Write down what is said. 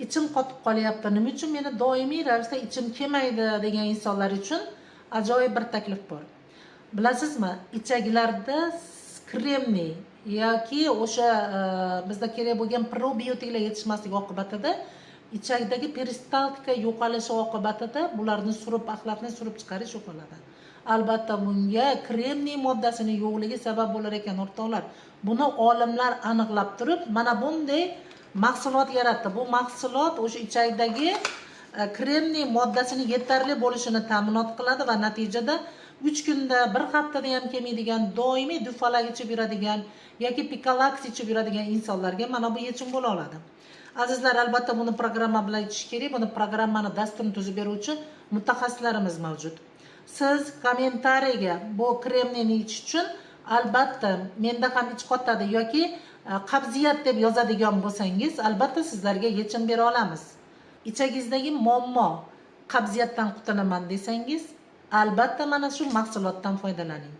ichim qotib qolyapti, nima uchun meni doimiy ravishda ichim kelmaydi degan insonlar uchun ajoyib bir taklif bor. Bilasizmi, ichaklarda kremniy yoki o'sha bizda kerak bo'lgan probiotiklar yetishmasligi oqibatida ichakdagi peristaltika yo'qolishi oqibatida bularni axlatni surib chiqarish yo'qoladi. Albatta bunga kremniy moddasini yo'qligi sabab bo'lar ekan o'rtoqlar. Buni olimlar aniqlab turib, mana bunday mahsulot yaratdi. Bu mahsulot o'sha ichakdagi kremniy moddasini yetarli bo'lishini ta'minot qiladi va natijada 3 kunda, 1 haftada ham kelmaydigan, doimiy dufalak ichib yuradigan yoki pikalaks ichib yuradigan insonlarga mana bu yechim bo'la oladi. Azizlar, albatta buni programma bilan ichish kerak. Buni programmani dasturini tuzib beruvchi mutaxassislarimiz mavjud. Siz kommentariyaga bu kremniyni ichish uchun albatta menda ham ich qotadi yoki qabziyat deb yozadigan bo'lsangiz, albatta sizlarga yechim bera olamiz. Ichagingizdagi muammo qabziyatdan qutulaman desangiz, albatta mana shu mahsulotdan foydalaning.